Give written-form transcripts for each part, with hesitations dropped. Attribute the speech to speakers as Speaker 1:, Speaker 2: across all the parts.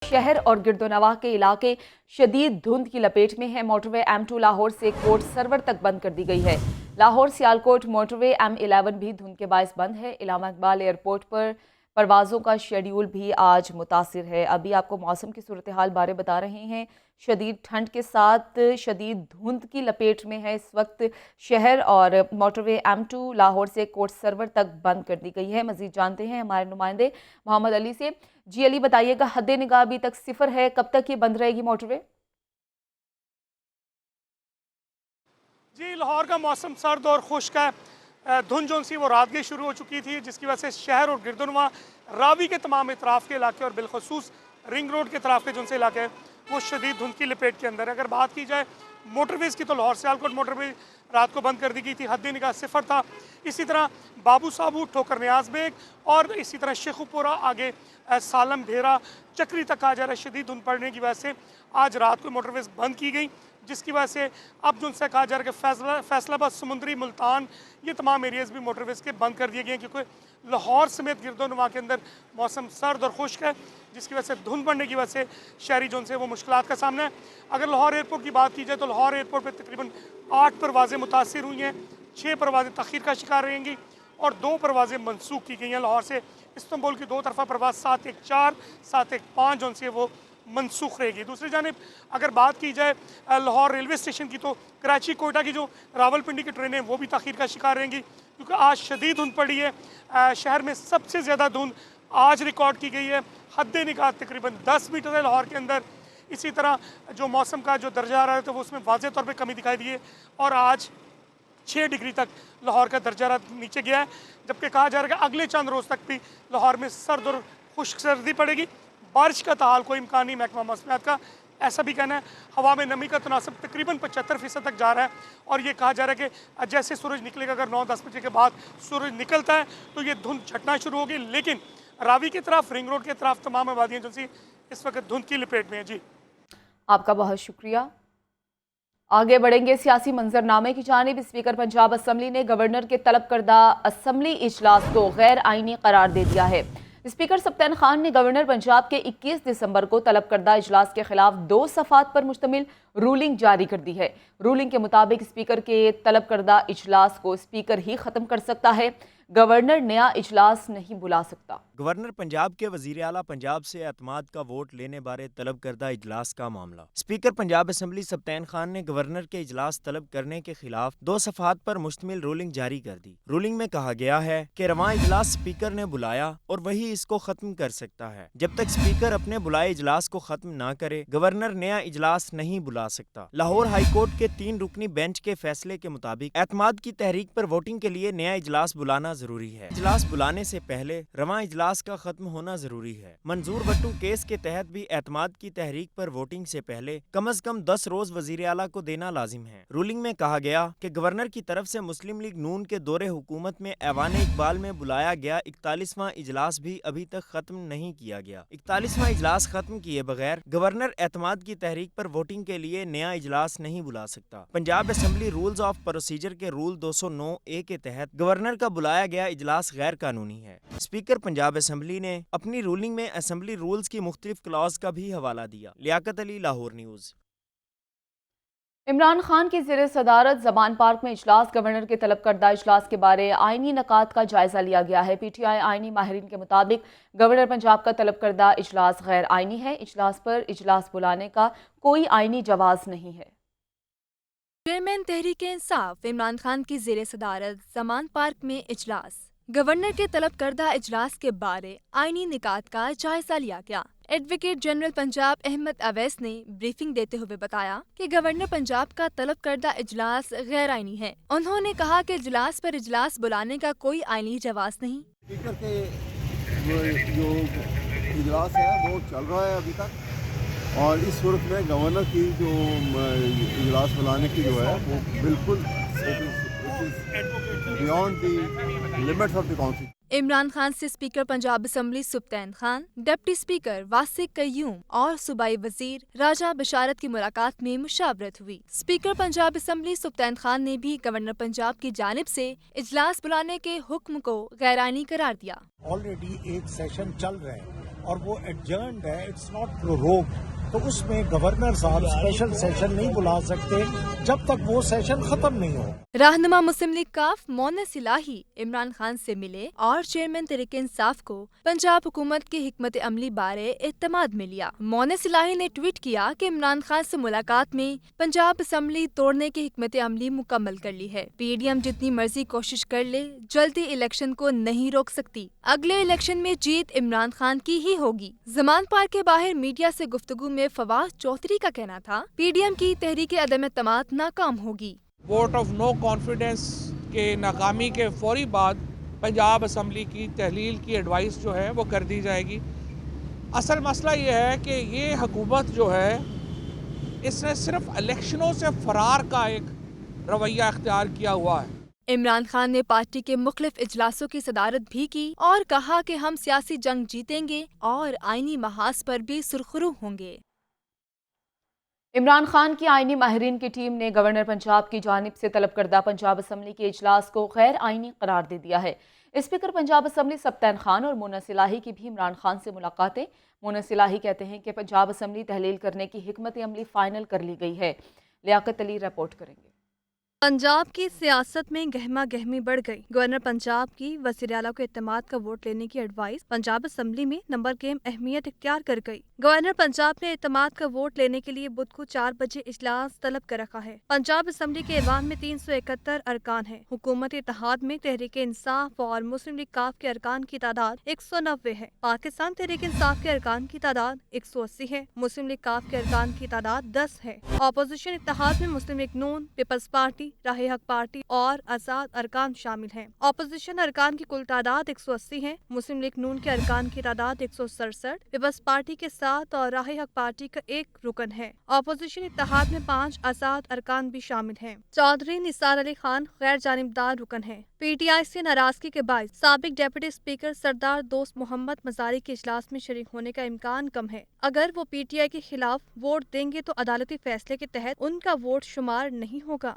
Speaker 1: शहर और गिरदोनवाह के इलाके शदीद धुंध की लपेट में है। मोटरवे M2 लाहौर से कोट सरवर तक बंद कर दी गई है। लाहौर सियालकोट मोटरवे M11 भी धुंध के बायस बंद है। इलामा इकबाल एयरपोर्ट पर परवाज़ों का शेड्यूल भी आज मुतासिर है। अभी आपको मौसम की सूरत हाल बारे बता रहे हैं। शदीद ठंड के साथ शदीद धुंध की लपेट में है इस वक्त शहर, और मोटरवे M2 लाहौर से कोट सरवर तक बंद कर दी गई है। मज़ीद जानते हैं हमारे नुमाइंदे मोहम्मद अली से। जी अली, बताइएगा, हद निगाह अभी तक सिफर है, कब तक ये बंद रहेगी मोटरवे?
Speaker 2: जी, लाहौर का मौसम सर्द और खुश्क है। धुंध जो सी वो रात की शुरू हो चुकी थी, जिसकी वजह से शहर और गिरदुनवा रावी के तमाम इतराफ़ के इलाके और बिलखसूस रिंग रोड के तरफ के जो से इलाके हैं वो शदीद धुंध की लपेट के अंदर है। अगर बात की जाए मोटरवेज़ की तो लाहौर सियालकोट मोटरवे रात को बंद कर दी गई थी, हद निगाह सिफर था। इसी तरह बाबू साबू, ठोकर नियाज बेग और इसी तरह शेखुपुरा आगे सालम ढेरा चक्री तक आ जा रहा है। शदीद धुंध पड़ने की वजह से आज रात को मोटरवेज़ बंद की गई, जिसकी वजह से अब जो उनसे कहा जा रहा है कि फैसलाबाद, समुंदरी, मुल्तान, ये तमाम एरियाज़ भी मोटरवेज़ के बंद कर दिए गए हैं, क्योंकि लाहौर समेत गिरदोनवा के अंदर मौसम सर्द और खुश्क है, जिसकी वजह से धुंध बढ़ने की वजह से शहरी जोन से वो मुश्किलात का सामना है। अगर लाहौर एयरपोर्ट की बात की जाए तो लाहौर एयरपोर्ट पर तकरीबन 8 परवाज़ें मुतासिर हुई हैं, 6 परवाज़ें तख़ीर का शिकार रहेंगी और 2 परवाज़ें मनसूख की गई हैं। लाहौर से इस्तांबुल की 2 तरफा परवाज़ 714, 715 जोन से वो मनसूख रहेगी। दूसरी जानिब अगर बात की जाए लाहौर रेलवे स्टेशन की तो कराची कोयटा की जो रावलपिंडी की ट्रेनें वो भी तख़ीर का शिकार रहेंगी, क्योंकि आज शदीद धुंध पड़ी है। शहर में सबसे ज़्यादा धुंध आज रिकॉर्ड की गई है। हद निगाह तकरीबन 10 मीटर है लाहौर के अंदर। इसी तरह जो मौसम का जो दर्जा आ रहा है तो वो उसमें वाज़ेह तौर पर कमी दिखाई दी है और आज 6 डिग्री तक लाहौर का दर्जा नीचे गया है, जबकि कहा जा रहा है कि अगले चंद रोज़ तक भी लाहौर में सर्द और खुश्क सर्दी पड़ेगी। बारिश का ताहाल कोई इम्कान नहीं, महकमा मौसमियात का ऐसा भी कहना है। हवा में नमी का तनासब तकरीबन 75% तक जा रहा है और ये कहा जा रहा है कि जैसे सूरज निकलेगा, अगर 9-10 बजे के बाद सूरज निकलता है तो ये धुंध छटना शुरू होगी, लेकिन रावी की तरफ, रिंग रोड की तरफ तमाम आबादियाँ जो सी इस वक्त धुंध की लपेट में है। जी,
Speaker 1: आपका बहुत शुक्रिया। आगे बढ़ेंगे सियासी मंजरनामे की जानिब। स्पीकर पंजाब असम्बली ने गवर्नर के तलब करदा असम्बली इजलास को गैर आइनी करार दे दिया है। स्पीकर सप्तान खान ने गवर्नर पंजाब के 21 दिसंबर को तलब करदा इजलास के खिलाफ 2 सफ़ात पर मुश्तमिल रूलिंग जारी कर दी है। रूलिंग के मुताबिक स्पीकर के तलब करदा इजलास को स्पीकर ही ख़त्म कर सकता है, गवर्नर नया इजलास नहीं बुला सकता।
Speaker 3: गवर्नर पंजाब के वज़ीर आला पंजाब से एतमाद का वोट लेने बारे तलब करदा इजलास का मामला। स्पीकर पंजाब असम्बली सप्तान खान ने गवर्नर के इजलास तलब करने के खिलाफ 2 सफ़ात पर मुश्तमिल रूलिंग जारी कर दी। रूलिंग में कहा गया है कि रवां इजलास स्पीकर ने बुलाया और वही इसको खत्म कर सकता है। जब तक स्पीकर अपने बुलाए इजलास को खत्म ना करे, गवर्नर नया इजलास नहीं बुला सकता। लाहौर हाई कोर्ट के 3 रुकनी बेंच के फैसले के मुताबिक एतमाद की तहरीक पर वोटिंग के लिए नया इजलास बुलाना जरूरी है। इजलास बुलाने से पहले रवां इजलास का खत्म होना जरूरी है। मंजूर बट्टू केस के तहत भी एतमाद की तहरीक पर वोटिंग से पहले कम अज कम 10 रोज वजीर आला को देना लाजिम है। रूलिंग में कहा गया कि गवर्नर की तरफ से मुस्लिम लीग नून के दौरे हुकूमत में ऐवान इकबाल में बुलाया गया 41वां इजलास भी अभी तक खत्म नहीं किया गया। 41वां इजलास खत्म किए बगैर गवर्नर एतमाद की तहरीक पर वोटिंग के लिए नया इजलास नहीं बुला सकता। Punjab assembly rules of procedure के रूल 209A के तहत गवर्नर का बुलाया गया इजलास गैर कानूनी है। स्पीकर पंजाब असम्बली ने अपनी रूलिंग में असम्बली रूल्स की मुख्तलिफ क्लॉज का भी हवाला दिया। लियाकत अली, लाहौर न्यूज़।
Speaker 1: इमरान खान की ज़ेर सदारत ज़मान पार्क में इजलास। गवर्नर के तलब करदा इजलास के बारे आइनी नकात का जायजा लिया गया है। PTI आइनी माहिरीन के मुताबिक गवर्नर पंजाब का तलब करदा इजलास गैर आइनी है। इजलास पर इजलास बुलाने का कोई आइनी जवाज नहीं है।
Speaker 4: चेयरमैन तहरीक इंसाफ इमरान खान की ज़ेर सदारत ज़मान पार्क में इजलास। गवर्नर के तलब करदा इजलास के बारे आइनी निकात का जायजा लिया गया। एडवोकेट जनरल पंजाब अहमद अवैस ने ब्रीफिंग देते हुए बताया कि गवर्नर पंजाब का तलब करदा इजलास गैर आइनी है। उन्होंने कहा कि इजलास पर इजलास बुलाने का कोई आइनी जवाज नहीं।
Speaker 5: स्पीकर के जो इजलास है वो चल रहा है अभी तक, और इस सूरत में गवर्नर की जो इजलास बुलाने की जो है वो बिल्कुल beyond the limits of the constitution.
Speaker 4: Imran Khan से speaker Punjab assembly Sibtain Khan, deputy speaker Wasiq Qayyum और सूबाई वजीर राजा बशारत की मुलाकात में मुशावरत हुई। स्पीकर पंजाब असम्बली सुब्तान खान ने भी गवर्नर पंजाब की जानिब से इजलास बुलाने के हुक्म को गैर आइनी करार दिया।
Speaker 6: ऑलरेडी एक सेशन चल रहा है اور وہ ایڈجرنڈ ہے, اٹس ناٹ پروروگ. تو اس میں گورنر صاحب اسپیشل سیشن نہیں بلا سکتے جب تک وہ سیشن ختم نہیں ہو.
Speaker 4: رہنما مسلم لیگ کاف مونس الہی عمران خان سے ملے اور چیئرمین تحریک انصاف کو پنجاب حکومت کی حکمت عملی بارے اعتماد میں لیا. مونس الہی نے ٹویٹ کیا کہ عمران خان سے ملاقات میں پنجاب اسمبلی توڑنے کی حکمت عملی مکمل کر لی ہے. پی ڈی ایم جتنی مرضی کوشش کر لے جلدی الیکشن کو نہیں روک سکتی. اگلے الیکشن میں جیت عمران خان کی ہی ہوگی. زمان پارک کے باہر میڈیا سے گفتگو میں فواز چودھری کا کہنا تھا پی ڈی ایم کی تحریک عدم اعتماد ناکام ہوگی.
Speaker 7: ووٹ آف نو کانفیڈنس کے ناکامی کے فوری بعد پنجاب اسمبلی کی تحلیل کی ایڈوائس جو ہے وہ کر دی جائے گی. اصل مسئلہ یہ ہے کہ یہ حکومت جو ہے اس نے صرف الیکشنوں سے فرار کا ایک رویہ اختیار کیا ہوا ہے.
Speaker 4: عمران خان نے پارٹی کے مختلف اجلاسوں کی صدارت بھی کی اور کہا کہ ہم سیاسی جنگ جیتیں گے اور آئینی محاذ پر بھی سرخرو ہوں گے.
Speaker 1: عمران خان کی آئینی ماہرین کی ٹیم نے گورنر پنجاب کی جانب سے طلب کردہ پنجاب اسمبلی کے اجلاس کو غیر آئینی قرار دے دیا ہے. اسپیکر پنجاب اسمبلی سبطین خان اور مونس الہی کی بھی عمران خان سے ملاقاتیں. مونس الہی کہتے ہیں کہ پنجاب اسمبلی تحلیل کرنے کی حکمت عملی فائنل کر لی گئی ہے. لیاقت علی رپورٹ کریں گے.
Speaker 8: پنجاب کی سیاست میں گہما گہمی بڑھ گئی. گورنر پنجاب کی وزیر اعلیٰ کو اعتماد کا ووٹ لینے کی ایڈوائس پنجاب اسمبلی میں نمبر گیم اہمیت اختیار کر گئی. گورنر پنجاب نے اعتماد کا ووٹ لینے کے لیے بدھ کو 4 بجے اجلاس طلب کر رکھا ہے. پنجاب اسمبلی کے ایوان میں 371 ارکان ہیں. حکومت اتحاد میں تحریک انصاف اور مسلم لیگ کاف کے ارکان کی تعداد 190 ہے. پاکستان تحریک انصاف کے ارکان کی تعداد 180 ہے. مسلم لیگ کاف کے ارکان کی تعداد 10 ہے. اپوزیشن اتحاد میں مسلم لیگ نون، پیپلز پارٹی، راہ حق پارٹی اور آزاد ارکان شامل ہیں. اپوزیشن ارکان کی کل تعداد 180 ہے. مسلم لیگ نون کے ارکان کی تعداد 167، پیپلز پارٹی کے 7 اور راہ حق پارٹی کا 1 رکن ہے. اپوزیشن اتحاد میں 5 آزاد ارکان بھی شامل ہیں. چودھری نثار علی خان غیر جانبدار رکن ہیں. پی ٹی آئی سے ناراضگی کے باعث سابق ڈپٹی اسپیکر سردار دوست محمد مزاری کے اجلاس میں شریک ہونے کا امکان کم ہے. اگر وہ پی ٹی آئی کے خلاف ووٹ دیں گے تو عدالتی فیصلے کے تحت ان کا ووٹ شمار نہیں ہوگا.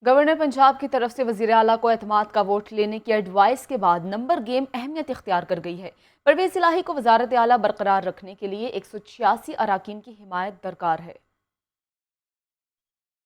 Speaker 1: گورنر پنجاب کی طرف سے وزیر اعلیٰ کو اعتماد کا ووٹ لینے کی ایڈوائس کے بعد نمبر گیم اہمیت اختیار کر گئی ہے. پرویز الہی کو وزارت اعلیٰ برقرار رکھنے کے لیے 186 اراکین کی حمایت درکار ہے.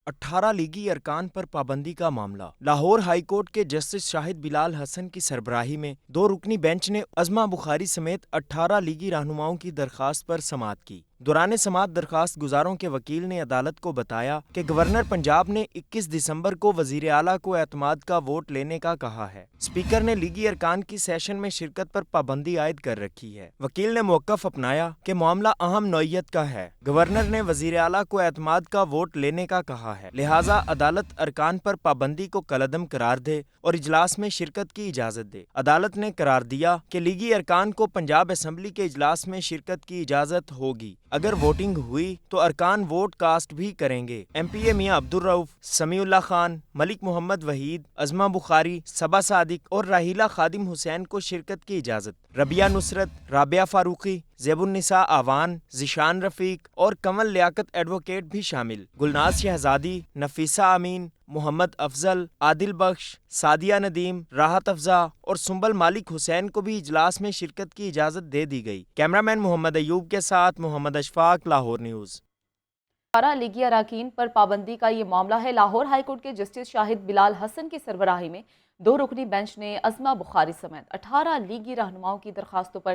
Speaker 3: 18 لیگی ارکان پر پابندی کا معاملہ. لاہور ہائی کورٹ کے جسٹس شاہد بلال حسن کی سربراہی میں 2 رکنی بینچ نے عظما بخاری سمیت 18 لیگی رہنماؤں کی درخواست پر سماعت کی. دوران سماعت درخواست گزاروں کے وکیل نے عدالت کو بتایا کہ گورنر پنجاب نے 21 دسمبر کو وزیر اعلیٰ کو اعتماد کا ووٹ لینے کا کہا ہے. اسپیکر نے لیگی ارکان کی سیشن میں شرکت پر پابندی عائد کر رکھی ہے. وکیل نے موقف اپنایا کہ معاملہ اہم نوعیت کا ہے. گورنر نے وزیر اعلیٰ کو اعتماد کا ووٹ لینے کا کہا ہے، لہٰذا عدالت ارکان پر پابندی کو کالعدم قرار دے اور اجلاس میں شرکت کی اجازت دے. عدالت نے قرار دیا کہ لیگی ارکان کو پنجاب اسمبلی کے اجلاس میں شرکت کی اجازت ہوگی. اگر ووٹنگ ہوئی تو ارکان ووٹ کاسٹ بھی کریں گے. ایم پی اے میاں عبدالرؤف، سمیع اللہ خان، ملک محمد وحید، عظما بخاری، صبا صادق اور راحیلہ خادم حسین کو شرکت کی اجازت. ربیہ نصرت، رابعہ فاروقی، زیب النساء آوان، ذیشان رفیق اور کنول لیاقت ایڈوکیٹ بھی شامل. گلناز شہزادی، نفیسہ امین، محمد افضل، عادل بخش، سعدیہ ندیم، راحت افزا اور سنبل مالک حسین کو بھی اجلاس میں شرکت کی اجازت دے دی گئی. کیمرامین محمد ایوب کے ساتھ محمد اشفاق، لاہور نیوز.
Speaker 1: 18 لیگی اراکین پر پابندی کا یہ معاملہ ہے. لاہور ہائی کورٹ کے جسٹس شاہد بلال حسن کی سربراہی میں 2 رکنی بینچ نے عظما بخاری سمیت 18 لیگی رہنماؤں کی درخواستوں پر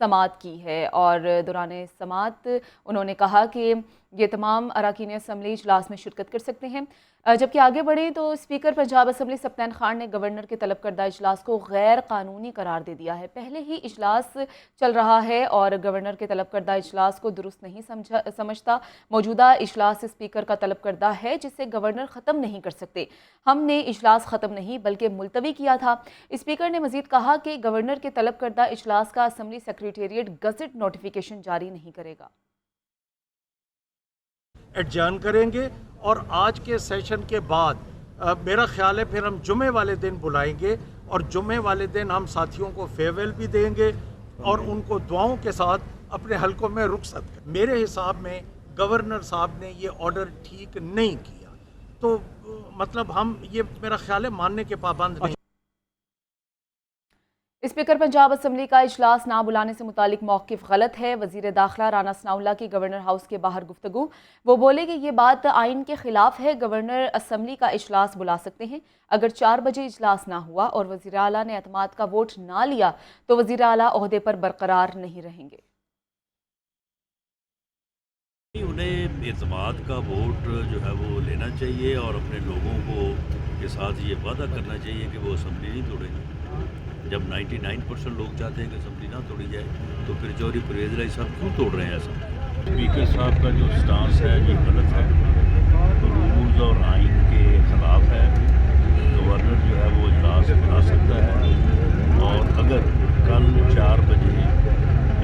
Speaker 1: سماعت کی ہے اور دوران سماعت انہوں نے کہا کہ یہ تمام اراکین اسمبلی اجلاس میں شرکت کر سکتے ہیں. جبکہ آگے بڑھیں تو اسپیکر پنجاب اسمبلی سبطین خان نے گورنر کے طلب کردہ اجلاس کو غیر قانونی قرار دے دیا ہے. پہلے ہی اجلاس چل رہا ہے اور گورنر کے طلب کردہ اجلاس کو درست نہیں سمجھتا. موجودہ اجلاس اسپیکر کا طلب کردہ ہے جسے گورنر ختم نہیں کر سکتے. ہم نے اجلاس ختم نہیں بلکہ ملتوی کیا تھا. اسپیکر نے مزید کہا کہ گورنر کے طلب کردہ اجلاس کا اسمبلی سیکریٹریٹ گزٹ نوٹیفیکیشن جاری نہیں کرے گا.
Speaker 6: ایڈجرن کریں گے اور آج کے سیشن کے بعد میرا خیال ہے پھر ہم جمعے والے دن بلائیں گے اور جمعے والے دن ہم ساتھیوں کو فیئرویل بھی دیں گے اور ان کو دعاؤں کے ساتھ اپنے حلقوں میں رخصت کریں. میرے حساب میں گورنر صاحب نے یہ آرڈر ٹھیک نہیں کیا، تو مطلب ہم یہ میرا خیال ہے ماننے کے پابند نہیں.
Speaker 1: स्पीकर पंजाब असम्बली का इजलास ना बुलाने से मुतालिक मौक़िफ़ गलत है। वज़ीर दाखिला राना सनाउल्लाह की गवर्नर हाउस के बाहर गुफ्तगू। वो बोले कि ये बात आइन के ख़िलाफ़ है। गवर्नर असम्बली का इजलास बुला सकते हैं। अगर 4 बजे इजलास ना हुआ और वज़ीर आला ने एतमाद का वोट ना लिया तो वज़ीर आला ओहदे पर बरकरार नहीं रहेंगे।
Speaker 9: उन्हें एतमाद का वोट जो है वो लेना चाहिए और अपने लोगों को के साथ ये वादा करना चाहिए कि वो असम्बली नहीं तोड़ेंगे। जब 99% लोग चाहते हैं कि असम्बली ना तोड़ी जाए तो फिर चौधरी परवेज़ इलाही साहब क्यों तोड़ रहे हैं असम्बली? स्पीकर साहब का जो स्टांस है ये गलत है, रूल्स और आइन के ख़िलाफ़ है। गवर्नर जो है वो इजलास बुला सकता है और अगर कल 4 बजे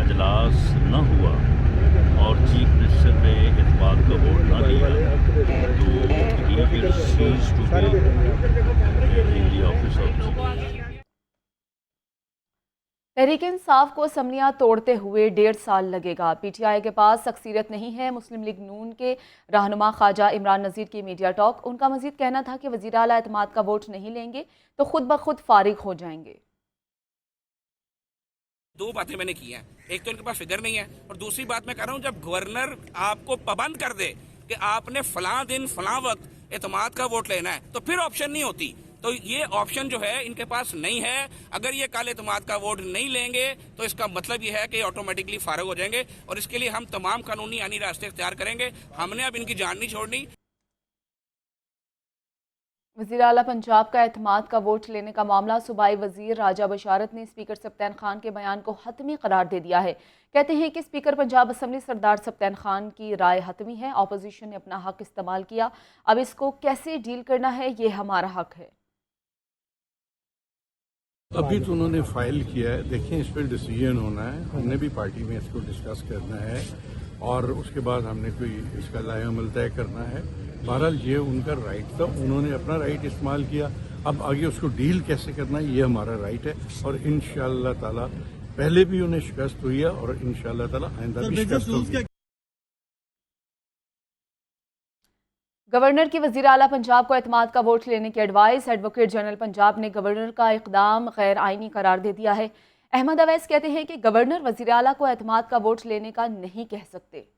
Speaker 9: इजलास न हुआ और चीफ मिनिस्टर ने एतमाद का वोट ना लिया तो he will cease to be in the office of
Speaker 1: Tehreek Insaf को असम्बलियाँ तोड़ते हुए 1.5 साल लगेगा। पीटीआई के पास अक्सीरियत नहीं है। मुस्लिम लीग नून के रहनुमा ख्वाजा इमरान नज़ीर की मीडिया टॉक। उनका मजीद कहना था कि वज़ीर आला एतमाद का वोट नहीं लेंगे तो खुद ब खुद फारिग हो जाएंगे।
Speaker 10: 2 बातें मैंने की हैं, एक तो इनके पास फिगर नहीं है और दूसरी बात मैं कह रहा हूँ जब गवर्नर आपको पाबंद कर दे कि आपने फलां दिन फलां वक्त एतमाद का वोट लेना है तो फिर ऑप्शन नहीं होती। तो ये ऑप्शन जो है इनके पास नहीं है। अगर ये कल एतमाद का वोट नहीं लेंगे तो इसका मतलब ये है कि ऑटोमेटिकली फारिग हो जाएंगे और इसके लिए हम तमाम कानूनी आनी रास्ते इख्तियार करेंगे। हमने अब इनकी जान नहीं छोड़नी।
Speaker 1: वज़ीर आला पंजाब का एतमाद का वोट लेने का मामला सूबाई वज़ीर राजा बशारत ने स्पीकर सप्तान खान के बयान को हतमी करार दे दिया है। कहते हैं कि स्पीकर पंजाब असम्बली सरदार सप्तान खान की राय हतमी है। अपोजिशन ने अपना हक इस्तेमाल किया, अब इसको कैसे डील करना है ये हमारा हक है।
Speaker 11: अभी तो उन्होंने फाइल किया है, देखें इस पर डिसीजन होना है। हमने भी पार्टी में इसको डिस्कस करना है और उसके बाद हमने कोई इसका लाए अमल तय करना है। बहरहाल ये उनका राइट था, उन्होंने अपना राइट इस्तेमाल किया। अब आगे उसको डील कैसे करना है ये हमारा राइट है और इंशाअल्लाह ताला पहले भी उन्हें शिकस्त हुई है और इंशाअल्लाह ताला आइंदा भी शिकस्त होगी।
Speaker 1: गवर्नर की वज़ीर आला पंजाब को एतमाद का वोट लेने की एडवाइस। एडवोकेट जनरल पंजाब ने गवर्नर का इक़दाम गैर आइनी करार दे दिया है। अहमद अवैस कहते हैं कि गवर्नर वज़ीर आला को एतमाद का वोट लेने का नहीं कह सकते।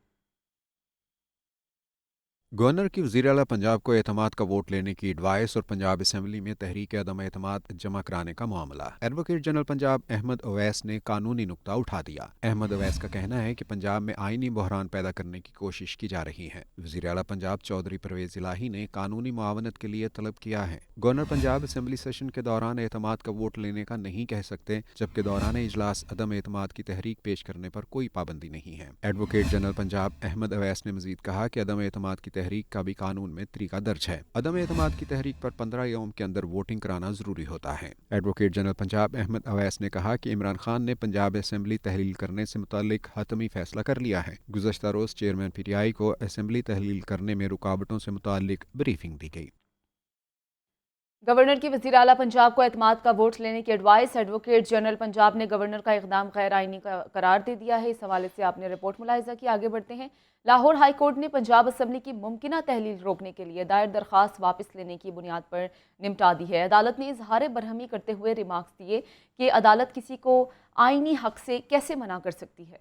Speaker 12: गवर्नर की वज़ीर आला पंजाब को एतमाद का वोट लेने की एडवाइस और पंजाब असम्बली में तहरीक अदम एतमाद जमा कराने का मामला। एडवोकेट जनरल पंजाब अहमद अवैस ने कानूनी नुक्ता उठा दिया। अहमद अवैस का कहना है कि पंजाब में आइनी बहरान पैदा करने की कोशिश की जा रही है। वज़ीर आला पंजाब चौधरी परवेज़ इलाही ने कानूनी मुआवनत के लिए तलब किया है। गवर्नर पंजाब असम्बली सेशन के दौरान एतमाद का वोट लेने का नहीं कह सकते, जबकि दौरान इजलास अदम एतमाद की तहरीक पेश करने पर कोई पाबंदी नहीं है। एडवोकेट जनरल पंजाब अहमद अवैस ने मजीद कहा कि अदम एतमाद की तहरीक का भी कानून में तरीका दर्ज है। अदम एतमाद की तहरीक पर 15 यौम के अंदर वोटिंग कराना जरूरी होता है। एडवोकेट जनरल पंजाब अहमद अवैस ने कहा कि इमरान खान ने पंजाब असम्बली तहलील करने से मुतालिक हतमी फैसला कर लिया है। गुज़श्ता रोज चेयरमैन पीटीआई को असम्बली तहलील करने में रुकावटों से मुतालिक ब्रीफिंग दी गई।
Speaker 1: गवर्नर की वज़ीर आला पंजाब को एतमाद का वोट लेने की एडवाइस। एडवोकेट जनरल पंजाब ने गवर्नर का इक़दाम गैर आइनी करार दे दिया है। इस हवाले से आपने रिपोर्ट मुलाहिज़ा की। आगे बढ़ते हैं। लाहौर हाई कोर्ट ने पंजाब असम्बली की मुमकिना तहलील रोकने के लिए दायर दरख्वास्त वापस लेने की बुनियाद पर निपटा दी है। अदालत ने इजहार बरहमी करते हुए रिमार्क्स दिए कि अदालत किसी को आइनी हक से कैसे मना कर सकती है।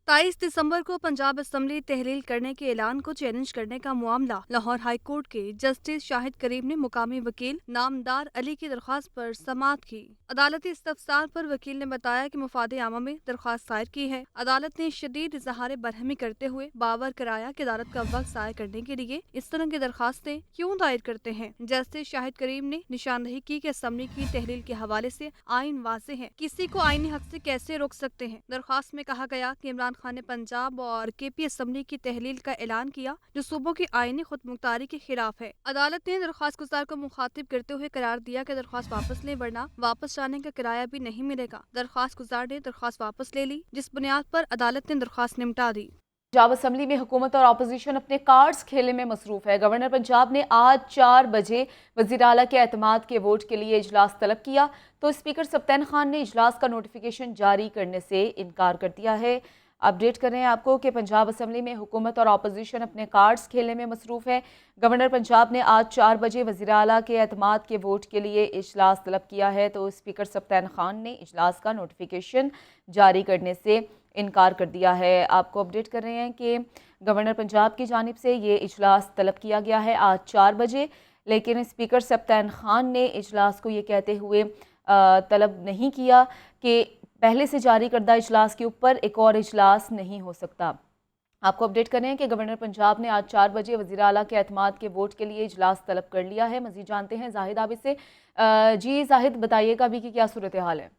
Speaker 8: 23 दिसंबर को पंजाब असम्बली तहलील करने के ऐलान को चैलेंज करने का मामला लाहौर हाई कोर्ट के जस्टिस शाहिद करीम ने मुकामी वकील नामदार अली की दरख्वास्त पर समाअत की। अदालती इस्तफसार पर वकील ने बताया कि मुफाद आमा में दरख्वास्त दायर की है। अदालत ने शदीद इजहार बरहमी करते हुए बावर कराया कि अदालत का वक्त ज़ाया करने के लिए इस तरह की दरख्वास्तें क्यों दायर करते हैं। जस्टिस शाहिद करीम ने निशानदही की कि असम्बली की तहलील के हवाले से आइन वाज़ेह है, किसी को आइनी हक से कैसे रोक सकते हैं। दरख्वास्त में कहा गया कि इमरान खान ने पंजाब और केपी असम्बली की तहलील का ऐलान किया जो सूबों की आइनी खुद मुख्तारी के खिलाफ है। अदालत ने दरख्वास्त गुजार को मुखातिब करते हुए करार दिया कि दरख्वास्त वापस लें वरना वापस जाने का किराया भी नहीं मिलेगा। दरख्वास्त गुजार ने दरख्वास्त वापस ले ली, जिस बुनियाद पर अदालत ने दरख्वास्त निपटा दी।
Speaker 1: पंजाब असम्बली में हुकूमत और अपोजिशन अपने कार्ड्स खेलने में मसरूफ है। गवर्नर पंजाब ने आज 4 बजे वज़ीर आला के एतमाद के वोट के लिए इजलास तलब किया तो स्पीकर सप्तान खान ने इजलास का नोटिफिकेशन जारी करने से इनकार कर दिया है। अपडेट कर रहे हैं आपको कि पंजाब असम्बली में हुकूमत और अपोजिशन अपने कार्ड्स खेलने में मसरूफ़ है। गवर्नर पंजाब ने आज 4 बजे वज़ीर आला के एतमाद के वोट के लिए इजलास तलब किया है, तो स्पीकर सप्तान खान ने इजलास का नोटिफिकेशन जारी करने से इनकार कर दिया है। आपको अपडेट कर रहे हैं कि गवर्नर पंजाब की जानिब से ये इजलास तलब किया गया है आज 4 बजे, लेकिन स्पीकर सप्तान खान ने इजलास को ये कहते हुए तलब नहीं किया कि पहले से जारी करदा इजलास के ऊपर एक और इजलास नहीं हो सकता। आपको अपडेट करें कि गवर्नर पंजाब ने आज 4 बजे वज़ीर आला के एतमाद के वोट के लिए इजलास तलब कर लिया है। मज़ीद जानते हैं जाहिद आबिद से। जी जाहिद, बताइएगा अभी कि क्या सूरत हाल है?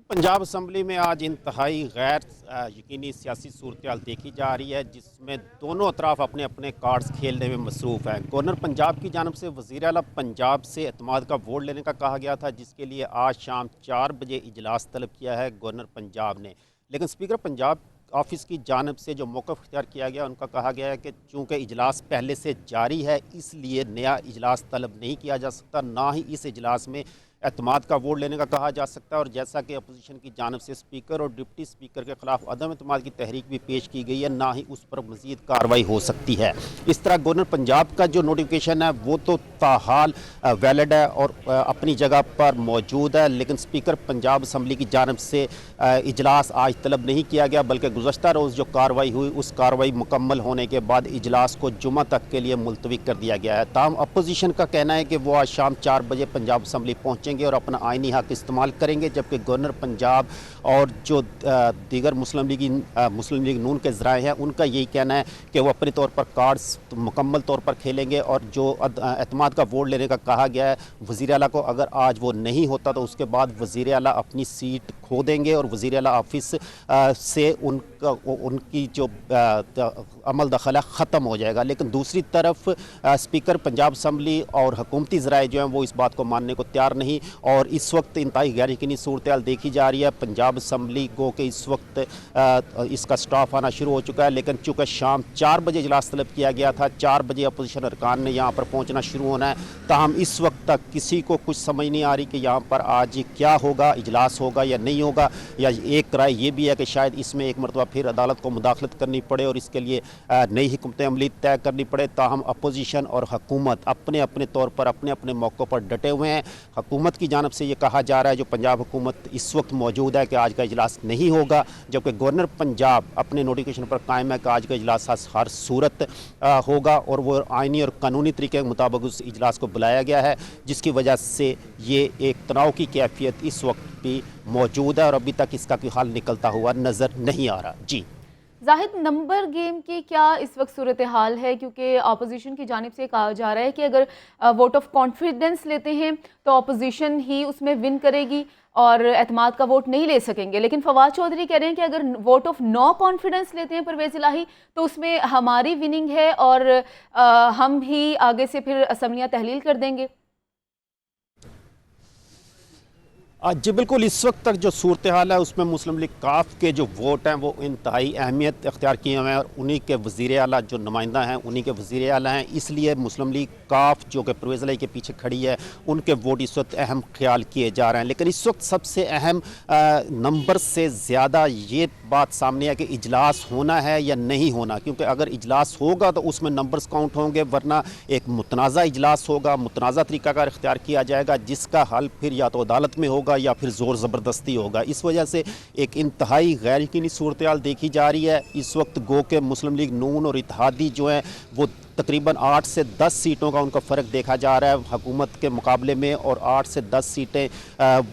Speaker 13: पंजाब असम्बली में आज इंतहाई गैर यकीनी सियासी सूरत देखी जा रही है, जिसमें दोनों अतराफ अपने अपने कार्ड्स खेलने में मसरूफ़ हैं। गवर्नर पंजाब की जानब से वज़ीर आला पंजाब से एतमाद का वोट लेने का कहा गया था, जिसके लिए आज शाम 4 बजे इजलास तलब किया है गवर्नर पंजाब ने। लेकिन स्पीकर पंजाब ऑफिस की जानब से जो मौक़िफ़ इख्तियार किया गया, उनका कहा गया है कि चूँकि इजलास पहले से जारी है, इसलिए नया इजलास तलब नहीं किया जा सकता, ना ही इस इजलास में एतमाद का वोट लेने का कहा जा सकता है। और जैसा कि अपोजिशन की जानब से स्पीकर और डिप्टी स्पीकर के खिलाफ अदम एतमाद की तहरीक भी पेश की गई है, ना ही उस पर मज़ीद कार्रवाई हो सकती है। इस तरह गवर्नर पंजाब का जो नोटिफिकेशन है वो तो ताहाल वैलिड है और अपनी जगह पर मौजूद है, लेकिन स्पीकर पंजाब असम्बली की जानब से इजलास आज तलब नहीं किया गया, बल्कि गुज़श्ता रोज़ जो कार्रवाई हुई उस कार्रवाई मुकम्मल होने के बाद इजलास को जुमा तक के लिए मुलतवी कर दिया गया है। ताहम अपोजिशन का कहना है कि वो आज शाम 4 बजे पंजाब असम्बली पहुँचेंगे और अपना आइनी हक इस्तेमाल करेंगे, जबकि गवर्नर पंजाब और जो दीगर मुस्लिम लीग नून के ज़राए हैं उनका यही कहना है कि वो अपने तौर पर कार्ड्स मुकम्मल तौर पर खेलेंगे। और जो एतमाद का वोट लेने का कहा गया है वज़ीर आला को, अगर आज वो नहीं होता तो उसके बाद वज़ीर आला अपनी सीट खो देंगे और वज़ीर आला ऑफिस से उनकी जो अमल दखला ख़त्म हो जाएगा। लेकिन दूसरी तरफ स्पीकर पंजाब असम्बली और हुकूमती ज़राए जो हैं वो इस बात को मानने को तैयार नहीं, और इस वक्त इंतहाई गैर यकीनी सूरत हाल देखी जा रही है। पंजाब असम्बली को कि इस वक्त इसका स्टाफ आना शुरू हो चुका है, लेकिन चूँकि शाम 4 बजे इजलास तलब किया गया था, 4 बजे अपोजिशन अरकान ने यहाँ पर पहुँचना शुरू होना है। ताहम इस वक्त तक किसी को कुछ समझ नहीं आ रही कि यहाँ पर आज क्या होगा, इजलास होगा या नहीं होगा, या एक राय ये भी है कि शायद इसमें एक मरतबा फिर अदालत को मुदाखलत करनी पड़े और इसके लिए नई हुकूमत अमली तय करनी पड़े। ताहम अपोजिशन और हुकूमत अपने अपने तौर पर अपने अपने मौक़ों पर डटे हुए हैं। हुकूमत की जानब से ये कहा जा रहा है, जो पंजाब हुकूमत इस वक्त मौजूद है, कि आज का इजलास नहीं होगा, जबकि गवर्नर पंजाब अपने नोटिफिकेशन पर कायम है कि आज का इजलास हर सूरत होगा और वो आइनी और कानूनी तरीके के मुताबिक उस इजलास को बुलाया गया है, जिसकी वजह से ये एक तनाव की कैफियत इस वक्त भी मौजूद है और अभी तक इसका कोई हल निकलता हुआ नज़र नहीं आ रहा। जी
Speaker 1: जाहिद, नंबर गेम की क्या इस वक्त सूरत हाल है? क्योंकि अपोजिशन की जानिब से कहा जा रहा है कि अगर वोट ऑफ कॉन्फिडेंस लेते हैं तो अपोजिशन ही उसमें विन करेगी और एतमाद का वोट नहीं ले सकेंगे, लेकिन फवाद चौधरी कह रहे हैं कि अगर वोट ऑफ नो कॉन्फिडेंस लेते हैं परवेज़ इलाही तो उसमें हमारी विनिंग है और हम ही आगे से फिर असम्बलियाँ तहलील कर देंगे।
Speaker 13: जी बिल्कुल, इस वक्त तक जो सूरत हाल है उसमें मुस्लिम लीग काफ के जो वोट हैं वो इंतहाई अहमियत इख्तियार किए हुए हैं और उन्हीं के वज़ीर आला जो नुमाइंदा हैं उन्हीं के वज़ीर आला हैं, इसलिए मुस्लिम लीग काफ जो कि परवेज़ इलाही के पीछे खड़ी है उनके वोट इस वक्त अहम ख्याल किए जा रहे हैं। लेकिन इस वक्त सबसे अहम नंबर से ज़्यादा ये बात सामने है कि इजलास होना है या नहीं होना, क्योंकि अगर इजलास होगा तो उसमें नंबर्स काउंट होंगे, वरना एक मुतनाज़ा इजलास होगा, मुतनाज़ा तरीक़ाकार इख्तियार किया जाएगा, जिसका हल फिर या तो अदालत में होगा या फिर ज़ोर ज़बरदस्ती होगा। इस वजह से एक इंतहाई गैर यकीनी सूरत हाल देखी जा रही है। इस वक्त गो के मुस्लिम लीग नून और इत्तेहादी जो हैं वो तकरीबन 8 से 10 सीटों का उनका फ़र्क देखा जा रहा है हुकूमत के मुकाबले में, और 8 से 10 सीटें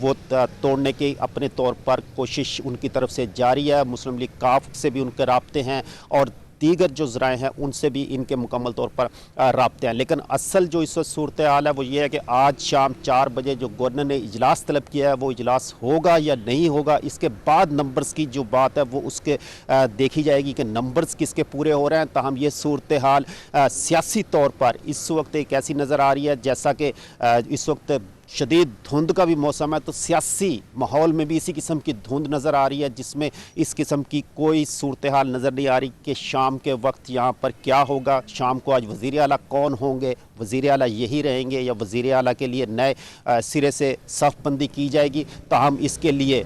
Speaker 13: वो तोड़ने की अपने तौर पर कोशिश उनकी तरफ से जारी है। मुस्लिम लीग काफ से भी उनके राब्ते हैं और दीगर जो ज़राए हैं उनसे भी इनके मुकम्मल तौर पर राब्ते हैं। लेकिन असल जो इस वक्त सूरत हाल है वो ये है कि आज शाम 4 बजे जो गवर्नर ने इजलास तलब किया है वो इजलास होगा या नहीं होगा, इसके बाद नंबर्स की जो बात है वो उसके देखी जाएगी कि नंबर्स किसके पूरे हो रहे हैं। ताहम ये सूरत हाल सियासी तौर पर इस वक्त एक ऐसी नज़र आ रही है जैसा कि इस वक्त शदीद धुंध का भी मौसम है, तो सियासी माहौल में भी इसी किस्म की धुंध नज़र आ रही है, जिसमें इस किस्म की कोई सूरत हाल नज़र नहीं आ रही कि शाम के वक्त यहाँ पर क्या होगा। शाम को आज वज़ीर आला कौन होंगे, वज़ीर आला यही रहेंगे या वज़ीर आला के लिए नए सिरे से सफ़बंदी की जाएगी। ताहम इसके लिए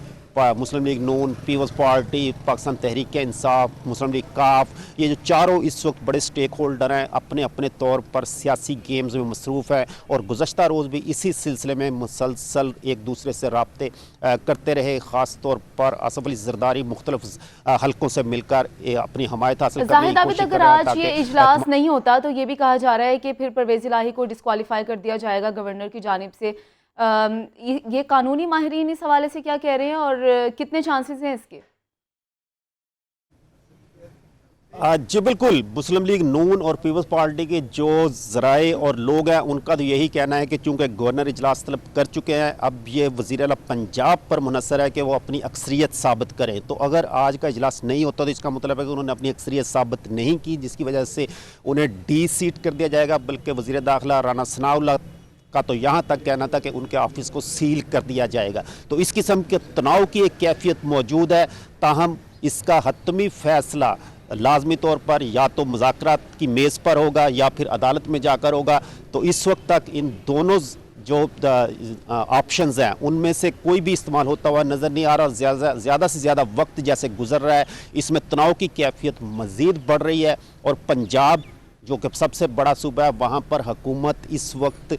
Speaker 13: मुस्लिम लीग नून, पीपल्स पार्टी, पाकिस्तान तहरीक इंसाफ, मुस्लिम लीग काफ, ये जो चारों इस वक्त बड़े स्टेक होल्डर हैं, अपने अपने तौर पर सियासी गेम्स में मसरूफ़ है और गुज़श्ता रोज़ भी इसी सिलसिले में मुसलसल एक दूसरे से राब्ते करते रहे। ख़ास तौर पर आसफ अली ज़रदारी मुख्तलिफ हलकों से मिलकर अपनी हमायत हासिल करने की कोशिश कर
Speaker 1: अगर
Speaker 13: रहा है
Speaker 1: आज ये इजलास नहीं होता तो ये भी कहा जा रहा है कि फिर परवेज़ इलाही को डिस्क्वालीफाई कर दिया जाएगा गवर्नर की जानिब से। ये कानूनी माहिरीन इस हवाले से क्या कह रहे हैं और कितने चांसेस हैं इसके?
Speaker 13: जी बिल्कुल, मुस्लिम लीग नून और पीपल्स पार्टी के जो ज़राए और लोग हैं उनका तो यही कहना है कि चूँकि गवर्नर इजलास तलब कर चुके हैं, अब ये वज़ीर आला पंजाब पर मुनहसर है कि वो अपनी अक्सरियत साबित करें। तो अगर आज का इजलास नहीं होता तो इसका मतलब है कि उन्होंने अपनी अक्सरियत साबित नहीं की, जिसकी वजह से उन्हें डी सीट कर दिया जाएगा। बल्कि वज़ीर दाखिला राना सनाउल्लाह का तो यहाँ तक कहना था कि उनके ऑफिस को सील कर दिया जाएगा। तो इस किस्म के तनाव की एक कैफियत मौजूद है। ताहम इसका हतमी फ़ैसला लाजमी तौर पर या तो मुज़ाकरात की मेज़ पर होगा या फिर अदालत में जाकर होगा। तो इस वक्त तक इन दोनों जो ऑप्शंस हैं उनमें से कोई भी इस्तेमाल होता हुआ नज़र नहीं आ रहा। ज़्यादा से ज़्यादा वक्त जैसे गुजर रहा है, इसमें तनाव की कैफियत मज़ीद बढ़ रही है। और पंजाब जो कि सबसे बड़ा सूबा है, वहाँ पर हुकूमत इस वक्त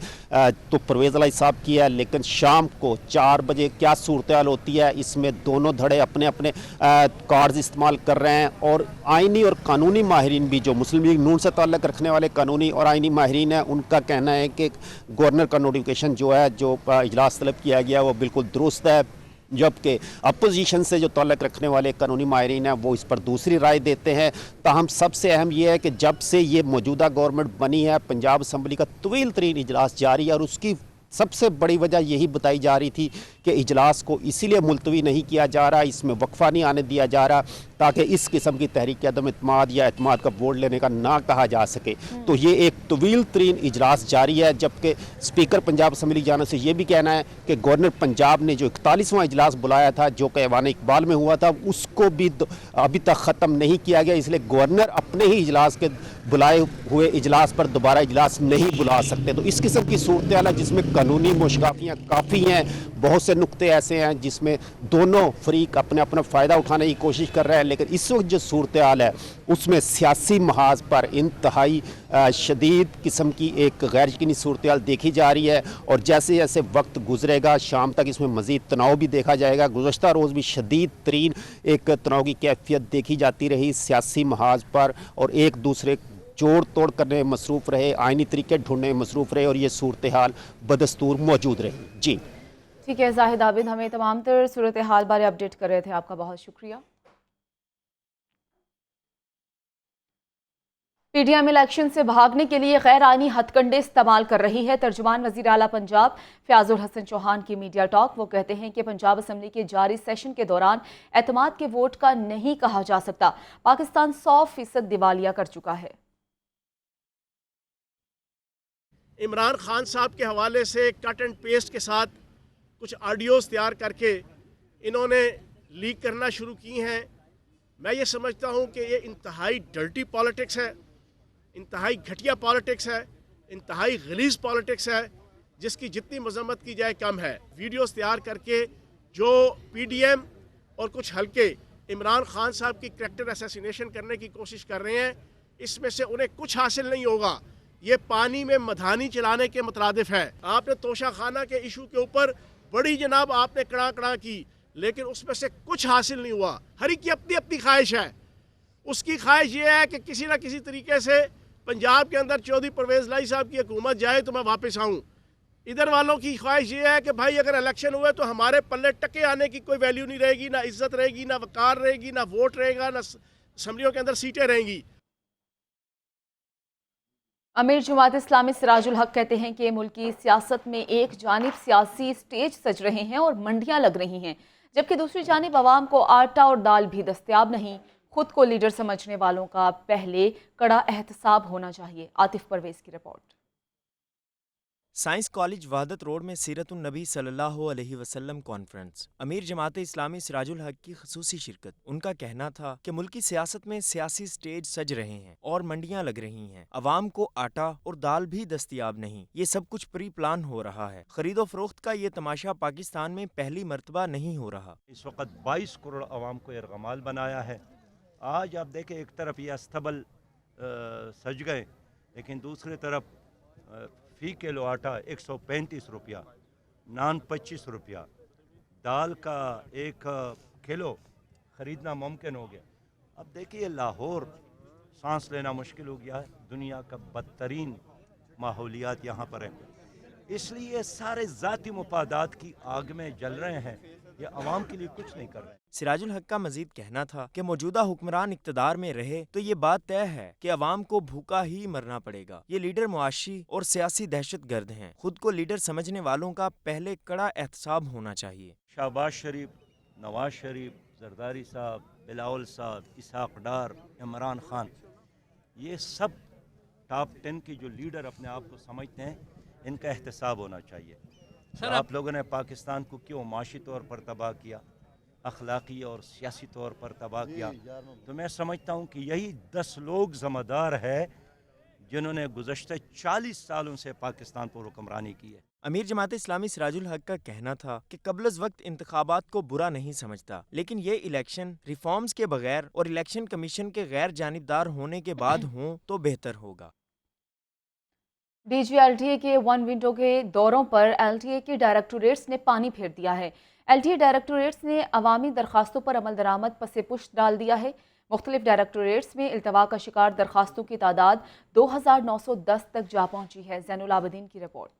Speaker 13: तो परवेज़ इलाही साहब की है, लेकिन शाम को 4 बजे क्या सूरत हाल होती है, इसमें दोनों धड़े अपने अपने कार्ड्स इस्तेमाल कर रहे हैं। और आइनी और कानूनी माहिरीन भी, जो मुस्लिम लीग नून से ताल्लुक़ रखने वाले कानूनी और आइनी माहिरीन हैं, उनका कहना है कि गवर्नर का नोटिफिकेशन जो है, जो इजलास तलब किया गया, वो बिल्कुल दुरुस्त है। जबकि अपोजिशन से जो ताल्लुक़ रखने वाले कानूनी माहिरीन हैं वो इस पर दूसरी राय देते हैं। ताहम सबसे अहम यह है कि जब से ये मौजूदा गवर्नमेंट बनी है, पंजाब असम्बली का तवील तरीन इजलास जारी है और उसकी सबसे बड़ी वजह यही बताई जा रही थी कि इजलास को इसीलिए मुलतवी नहीं किया जा रहा, इसमें वक्फा नहीं आने दिया जा रहा ताकि इस किस्म की तहरीक अदम इत्माद या इत्माद का वोट लेने का ना कहा जा सके। तो ये एक तवील तरीन इजलास जारी है। जबकि स्पीकर पंजाब असम्बली की जानिब से ये भी कहना है कि गवर्नर पंजाब ने जो 41वां इजलास बुलाया था, जो कि ऐवान इकबाल में हुआ था, उसको भी अभी तक ख़त्म नहीं किया गया। इसलिए गवर्नर अपने ही इजलास के बुलाए हुए इजलास पर दोबारा इजलास नहीं बुला सकते। तो इस किस्म की सूरत हाल है जिसमें कानूनी मुश्किलात काफ़ी हैं। बहुत से नुक्ते ऐसे हैं जिसमें दोनों फरीक अपने अपना फ़ायदा उठाने की कोशिश कर रहे हैं। लेकिन इस वक्त जो सूरत हाल है उसमें सियासी महाज पर इंतहाई शदीद किस्म की एक गैर यकीनी सूरत हाल देखी जा रही है। और जैसे जैसे वक्त गुजरेगा शाम तक इसमें मज़ीद तनाव भी देखा जाएगा। गुज़श्ता रोज़ भी शदीद तरीन एक तनाव की कैफियत देखी जाती रही सियासी महाज पर, और एक दूसरे जोड़ तोड़ करने में मसरूफ़ रहे, आइनी तरीके ढूंढने में मसरूफ़ रहे, और ये सूरत हाल बदस्तूर मौजूद रही। जी
Speaker 1: ठीक है, जाहिद आबिद हमें तमाम तर सूरत हाल बारे अपडेट कर रहे थे, आपका बहुत शुक्रिया। पीडीएम इलेक्शन से भागने के लिए गैर आईनी हथकंडे इस्तेमाल कर रही है। तर्जुमान वज़ीर आला पंजाब फ़याज़ुल हसन चौहान की मीडिया टॉक। वो कहते हैं कि पंजाब असम्बली के जारी सेशन के दौरान एतमाद के वोट का नहीं कहा जा सकता। पाकिस्तान 100% दिवालिया कर चुका है।
Speaker 14: इमरान खान साहब के हवाले से कट एंड पेस्ट के साथ कुछ ऑडियोज़ तैयार करके इन्होंने लीक करना शुरू की हैं। मैं ये समझता हूँ कि ये इंतहाई डर्टी पॉलिटिक्स है, इंतहाई घटिया पॉलिटिक्स है, इंतहाई गलीज़ पॉलिटिक्स है, जिसकी जितनी मजम्मत की जाए कम है। वीडियोस तैयार करके जो पीडीएम और कुछ हल्के इमरान खान साहब की करैक्टर असैसिनेशन करने की कोशिश कर रहे हैं, इसमें से उन्हें कुछ हासिल नहीं होगा। ये पानी में मधानी चलाने के मुतरादिफ है। आपने तोशा खाना के इशू के ऊपर बड़ी जनाब आपने कड़ा कड़ा की, लेकिन उसमें से कुछ हासिल नहीं हुआ। हर एक की अपनी अपनी ख्वाहिश है। उसकी ख्वाहिश ये है कि किसी ना किसी तरीके से पंजाब के अंदर चौधरी परवेज़ इलाही साहब की हुकूमत जाए तो मैं वापस आऊँ। इधर वालों की ख्वाहिश ये है कि भाई अगर इलेक्शन हुए तो हमारे पल्ले टके आने की कोई वैल्यू नहीं रहेगी, ना इज्जत रहेगी, ना वकार रहेगी, ना वोट रहेगा, ना असम्बलियों के अंदर सीटें रहेंगी।
Speaker 1: अमीर जमात इस्लामी सिराजुल हक कहते हैं कि मुल्क की सियासत में एक जानिब सियासी स्टेज सज रहे हैं और मंडियां लग रही हैं, जबकि दूसरी जानिब आवाम को आटा और दाल भी दस्तयाब नहीं। खुद को लीडर समझने वालों का पहले कड़ा एहतसाब होना चाहिए। आतिफ परवेज़ की रिपोर्ट।
Speaker 3: साइंस कॉलेज वहदत रोड में सीरत नबी सल्लल्लाहु अलैहि वसल्लम कॉन्फ्रेंस, अमीर जमात इस्लामी सिराजुल हक की खसूसी शिरकत। उनका कहना था कि मुल्की सियासत में सियासी स्टेज सज रहे हैं और मंडियां लग रही हैं, अवाम को आटा और दाल भी दस्तयाब नहीं, ये सब कुछ प्री प्लान हो रहा है। खरीदो फरोख्त का ये तमाशा पाकिस्तान में पहली मर्तबा नहीं हो रहा। इस वक्त 22 करोड़ अवाम को इरगमाल बनाया है। आज आप देखें, एक तरफ ये अस्तबल सज गए, लेकिन दूसरी तरफ फी किलो आटा 135 रुपया, नान 25 रुपया, दाल का 1 किलो ख़रीदना मुमकिन हो गया। अब देखिए, लाहौर सांस लेना मुश्किल हो गया है। दुनिया का बदतरीन माहौलियात यहाँ पर है, इसलिए सारे ज़ाती मुफादात की आग में जल रहे हैं, ये अवाम के लिए कुछ नहीं कर रहे। सिराजुल हक का मजीद कहना था कि मौजूदा हुक्मरान इक़्तिदार में रहे तो ये बात तय है कि अवाम को भूखा ही मरना पड़ेगा। ये लीडर मुआशी और सियासी दहशत गर्द हैं। खुद को लीडर समझने वालों का पहले कड़ा एहतसाब होना चाहिए। शहबाज शरीफ, नवाज शरीफ, जरदारी साहब, बिलावल साहब, इसहाक डार, इमरान खान, ये सब टॉप 10 की जो लीडर अपने आप को समझते हैं, इनका एहतसाब होना चाहिए। सर, आप लोगों ने पाकिस्तान को क्यों माशी तौर पर तबाह किया, अखलाकी और सियासी तौर पर तबाह किया, तो मैं समझता हूँ कि यही 10 लोग ज़िम्मेदार है जिन्होंने गुज़श्ता 40 सालों से पाकिस्तान पर हुक्मरानी की है। अमीर जमात इस्लामी सिराजुल हक का कहना था कि क़ब्ल वक्त इंतखाबात को बुरा नहीं समझता, लेकिन ये इलेक्शन रिफॉर्म्स के बगैर और इलेक्शन कमीशन के गैर जानिबदार होने के बाद हों तो बेहतर होगा।
Speaker 1: DGLTA के वन विंडो के दौरों पर LTA के डायरेक्टोरेट्स ने पानी फेर दिया है। LTA डायरेक्टोरेट्स ने अवामी दरखास्तों पर अमल दरामद पसे पुश्त डाल दिया है। मुख्तलिफ डायरेक्टोरेट्स में इल्तवा का शिकार दरखास्तों की तादाद 2910 तक जा पहुंची है। ज़ैनुल आबिदीन की रिपोर्ट।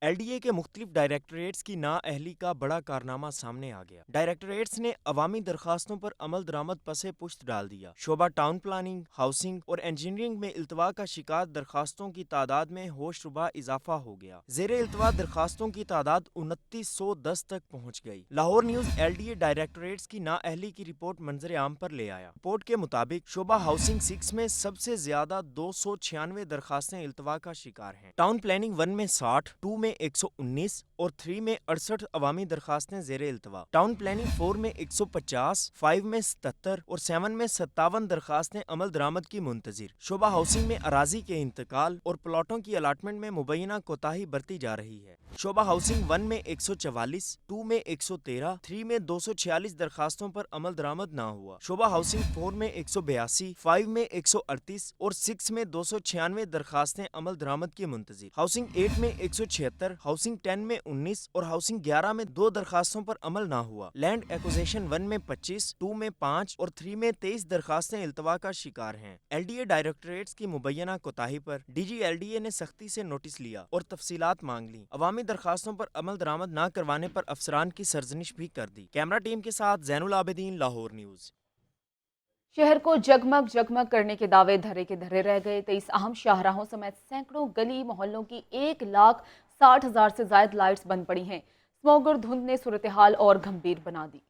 Speaker 3: LDA के मुख्तलिफ डायरेक्टोरेट्स की नाअहली का बड़ा कारनामा सामने आ गया। डायरेक्टोरेट्स ने अवामी दरखास्तों पर अमल दरामद पसे पुश्त डाल दिया। शोबा टाउन प्लानिंग, हाउसिंग और इंजीनियरिंग में इल्तवा का शिकार दरखास्तों की तादाद में होशरुबा इजाफा हो गया। ज़ेरे इल्तवा दरखास्तों की तादाद 2910 तक पहुँच गई। लाहौर न्यूज़ LDA डायरेक्टोरेट्स की नाअहली की रिपोर्ट मंजर आम पर ले आया। रिपोर्ट के मुताबिक शोबा हाउसिंग 6 में सबसे ज्यादा 296 दरखास्तें इल्तवा का शिकार हैं। टाउन प्लानिंग 1 में 60, 2 में 119 और 3 में 68 अवामी दरखास्तें ज़ेरे इल्तवा। टाउन प्लानिंग 4 में 150, 5 में 77 और 7 में 57 दरखास्तें अमल दरामद की मुंतजिर। शोबा हाउसिंग में अराजी के इंतकाल और प्लॉटों की अलाटमेंट में मुबैना कोताही बरती जा रही है। शोबा हाउसिंग 1 में 144, 2 में 113, 3 में 246 दरखास्तों पर अमल दरामद ना हुआ। शोबा हाउसिंग 4 में 182, 5 में 138 और 6 में 296 दरखास्तें अमल दरामद की मुंतजिर। हाउसिंग 8 में 176, हाउसिंग 10 में 19 और हाउसिंग 11 में 2 दरखास्तों पर अमल ना हुआ। लैंड एक्विजिशन 1 में 25, 2 में 5 और 3 में 23 दरखास्तें इल्तवा का शिकार हैं। LDA डायरेक्टोरेट्स की मुबैना कोताही पर DGLDA ने सख्ती से नोटिस लिया और तफसीलात मांग ली। अवामी दरखास्तों पर अमल दरामद ना करवाने पर अफसरान की सरजनिश भी कर दी। कैमरा टीम के साथ ज़ैनुल आबिदीन, लाहौर न्यूज़।
Speaker 1: शहर को जगमग जगमग करने के दावे धरे के धरे रह गए। 23 अहम शाहराहों समेत सैकड़ों गली मोहल्लों की 1,60,000 से ज्यादा लाइट्स बंद पड़ी हैं। स्मॉग और धुंध ने सूरत हाल और गंभीर बना दी।